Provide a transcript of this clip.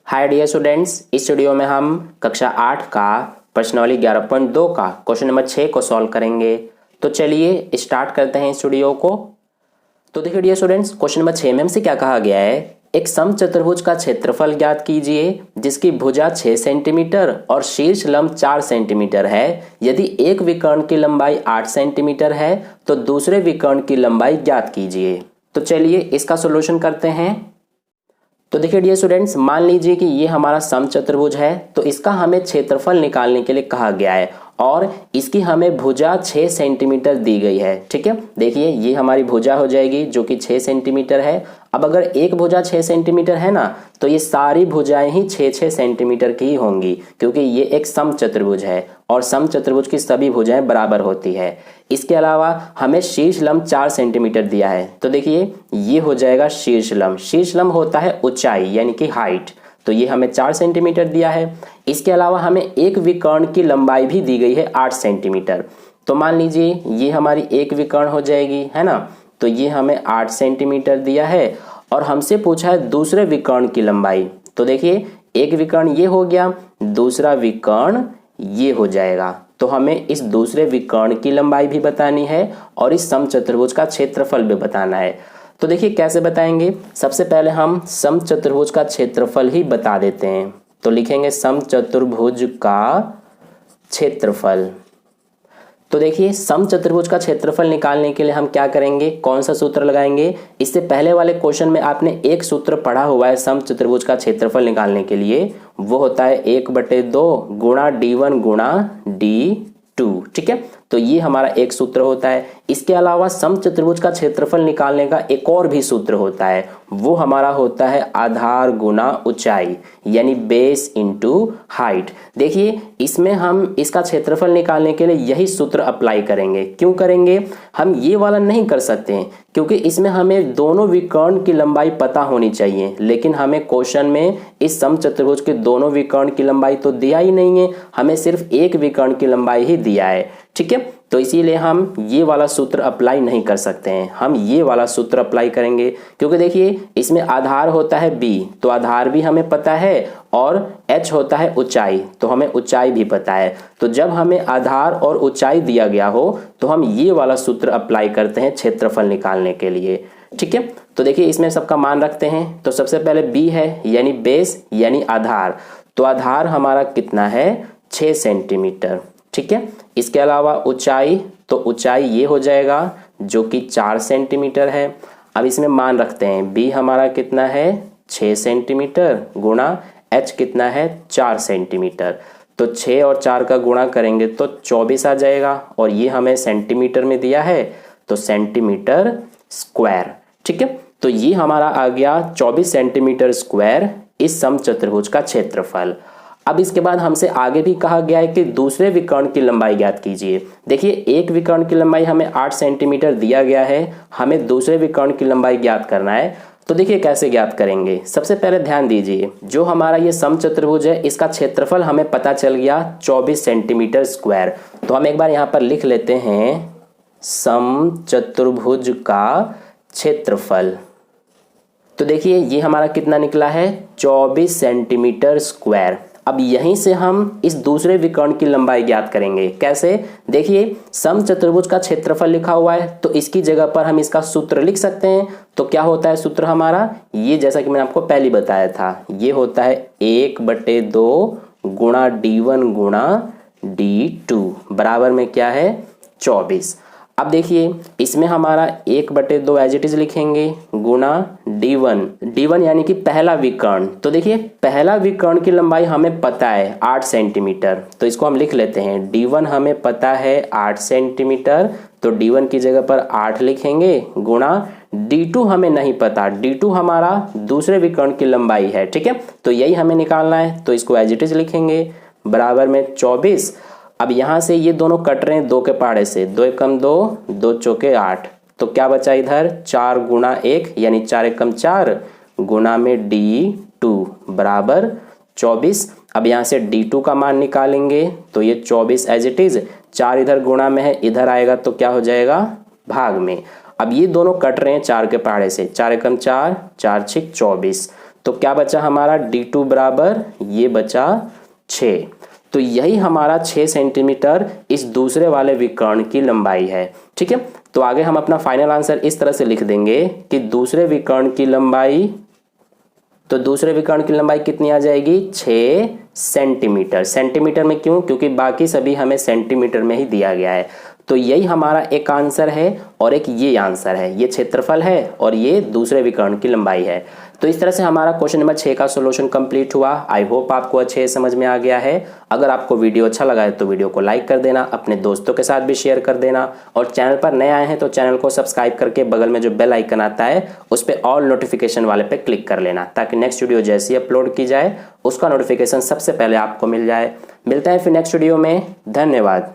Hi dear students, इस video में हम कक्षा 8 का प्रश्नावली 11.2 का क्वेश्चन नंबर 6 को सॉल्व करेंगे। तो चलिए स्टार्ट करते हैं इस वीडियो को। तो देखिए डियर स्टूडेंट्स, क्वेश्चन नंबर 6 में हमसे क्या कहा गया है, एक समचतुर्भुज का क्षेत्रफल ज्ञात कीजिए जिसकी भुजा 6 सेंटीमीटर और शीर्ष लंब 4 सेंटीमीटर है। यदि एक विकर्ण की लंबाई 8 सेंटीमीटर है तो दूसरे विकर्ण की लंबाई ज्ञात कीजिए। तो चलिए इसका सोल्यूशन करते हैं। तो देखिए डियर स्टूडेंट्स, मान लीजिए कि ये हमारा समचतुर्भुज है, तो इसका हमें क्षेत्रफल निकालने के लिए कहा गया है और इसकी हमें भुजा 6 सेंटीमीटर दी गई है। ठीक है, देखिए ये हमारी भुजा हो जाएगी जो कि 6 सेंटीमीटर है। अब अगर एक भुजा 6 सेंटीमीटर है ना, तो ये सारी भुजाएं ही 6-6 सेंटीमीटर की ही होंगी, क्योंकि ये एक समचतुर्भुज है और समचतुर्भुज की सभी भुजाएं बराबर होती है। इसके अलावा हमें शीर्ष लंब 4 सेंटीमीटर दिया है, तो देखिए ये हो जाएगा शीर्ष लंब। शीर्ष लंब होता है ऊंचाई यानी कि हाइट, तो ये हमें 4 सेंटीमीटर दिया है। इसके अलावा हमें एक विकर्ण की लंबाई भी दी गई है 8 सेंटीमीटर। तो मान लीजिए ये हमारी एक विकर्ण हो जाएगी, है ना। तो ये हमें 8 सेंटीमीटर दिया है और हमसे पूछा है दूसरे विकर्ण की लंबाई। तो देखिए एक विकर्ण ये हो गया, दूसरा विकर्ण ये हो जाएगा। तो हमें इस दूसरे विकर्ण की लंबाई भी बतानी है और इस समचतुर्भुज का क्षेत्रफल भी बताना है। तो देखिए कैसे बताएंगे, सबसे पहले हम समचतुर्भुज का क्षेत्रफल ही बता देते हैं। तो लिखेंगे समचतुर्भुज का क्षेत्रफल। तो देखिए समचतुर्भुज का क्षेत्रफल निकालने के लिए हम क्या करेंगे, कौन सा सूत्र लगाएंगे। इससे पहले वाले क्वेश्चन में आपने एक सूत्र पढ़ा हुआ है समचतुर्भुज का क्षेत्रफल निकालने के लिए, वो होता है 1/2 गुणा d1 गुणा d2। ठीक है, तो ये हमारा एक सूत्र होता है। इसके अलावा समचतुर्भुज का क्षेत्रफल निकालने का एक और भी सूत्र होता है, वो हमारा होता है आधार गुना ऊंचाई यानी बेस इंटू हाइट। देखिए इसमें हम इसका क्षेत्रफल निकालने के लिए यही सूत्र अप्लाई करेंगे। क्यों करेंगे, हम ये वाला नहीं कर सकते हैं क्योंकि इसमें हमें दोनों विकर्ण की लंबाई पता होनी चाहिए, लेकिन हमें क्वेश्चन में इस समचतुर्भुज के दोनों विकर्ण की लंबाई तो दिया ही नहीं है, हमें सिर्फ एक विकर्ण की लंबाई ही दिया है। ठीक है, तो इसीलिए हम ये वाला सूत्र अप्लाई नहीं कर सकते हैं, हम ये वाला सूत्र अप्लाई करेंगे। क्योंकि देखिए इसमें आधार होता है b, तो आधार भी हमें पता है, और h होता है ऊंचाई, तो हमें ऊंचाई भी पता है। तो जब हमें आधार और ऊंचाई दिया गया हो तो हम ये वाला सूत्र अप्लाई करते हैं क्षेत्रफल निकालने के लिए। ठीक है, तो देखिए इसमें सबका मान रखते हैं। तो सबसे पहले b है यानी बेस यानी आधार, तो आधार हमारा कितना है 6 सेंटीमीटर। ठीक है, इसके अलावा ऊंचाई, तो ऊंचाई ये हो जाएगा जो कि 4 सेंटीमीटर है। अब इसमें मान रखते हैं b हमारा कितना है 6 सेंटीमीटर गुणा h कितना है 4 सेंटीमीटर। तो 6 और 4 का गुणा करेंगे तो 24 आ जाएगा, और ये हमें सेंटीमीटर में दिया है तो सेंटीमीटर स्क्वायर। ठीक है, तो ये हमारा आ गया 24 सेंटीमीटर स्क्वायर इस समचतुर्भुज का क्षेत्रफल। अब इसके बाद हमसे आगे भी कहा गया है कि दूसरे विकर्ण की लंबाई ज्ञात कीजिए। देखिए एक विकर्ण की लंबाई हमें 8 सेंटीमीटर दिया गया है, हमें दूसरे विकर्ण की लंबाई ज्ञात करना है। तो देखिए कैसे ज्ञात करेंगे, सबसे पहले ध्यान दीजिए, जो हमारा ये समचतुर्भुज है इसका क्षेत्रफल हमें पता चल गया 24 सेंटीमीटर स्क्वायर। तो हम एक बार यहाँ पर लिख लेते हैं समचतुर्भुज का क्षेत्रफल। तो देखिए ये हमारा कितना निकला है 24 सेंटीमीटर स्क्वायर। अब यहीं से हम इस दूसरे विकर्ण की लंबाई ज्ञात करेंगे। कैसे, देखिए समचतुर्भुज का क्षेत्रफल लिखा हुआ है तो इसकी जगह पर हम इसका सूत्र लिख सकते हैं। तो क्या होता है सूत्र हमारा, ये जैसा कि मैंने आपको पहले बताया था, ये होता है 1/2 गुणा d1 गुणा d2 बराबर में क्या है 24। अब देखिए इसमें हमारा 1/2 एज इट इज लिखेंगे गुणा d1 यानी कि पहला विकर्ण। तो देखिए पहला विकर्ण की लंबाई हमें पता है 8 सेंटीमीटर, तो इसको हम लिख लेते हैं d1 हमें पता है 8 सेंटीमीटर, तो d1 की जगह पर 8 लिखेंगे गुणा d2 हमें नहीं पता, d2 हमारा दूसरे विकर्ण की लंबाई है। ठीक है, तो यही हमें निकालना है, तो इसको एज इट इज लिखेंगे बराबर में 24। अब यहाँ से ये दोनों कट रहे हैं 2 के पहाड़े से, 2 एकम 2, 2 चौके 8, तो क्या बचा इधर 4 गुणा 1 यानी 4 एकम 4 गुणा में d2 बराबर 24। अब यहाँ से d2 का मान निकालेंगे तो ये 24 एज इट इज, 4 इधर गुणा में है, इधर आएगा तो क्या हो जाएगा भाग में। अब ये दोनों कट रहे हैं 4 के पहाड़े से, 4 एकम 4, 4 6 24, तो क्या बचा हमारा d2 बराबर ये बचा 6। तो यही हमारा 6 सेंटीमीटर इस दूसरे वाले विकर्ण की लंबाई है। ठीक है, तो आगे हम अपना फाइनल आंसर इस तरह से लिख देंगे कि दूसरे विकर्ण की लंबाई, तो दूसरे विकर्ण की लंबाई कितनी आ जाएगी 6 सेंटीमीटर। सेंटीमीटर में क्यों? क्योंकि बाकी सभी हमें सेंटीमीटर में ही दिया गया है। तो यही हमारा एक आंसर है और एक ये आंसर है, ये क्षेत्रफल है और ये दूसरे विकर्ण की लंबाई है। तो इस तरह से हमारा क्वेश्चन नंबर 6 का सॉल्यूशन कंप्लीट हुआ। आई होप आपको अच्छे से समझ में आ गया है। अगर आपको वीडियो अच्छा लगा है तो वीडियो को लाइक कर देना, अपने दोस्तों के साथ भी शेयर कर देना, और चैनल पर नए आए हैं तो चैनल को सब्सक्राइब करके बगल में जो बेल आइकन आता है उस पर ऑल नोटिफिकेशन वाले पे क्लिक कर लेना, ताकि नेक्स्ट वीडियो जैसी अपलोड की जाए उसका नोटिफिकेशन सबसे पहले आपको मिल जाए। मिलते हैं फिर नेक्स्ट वीडियो में। धन्यवाद।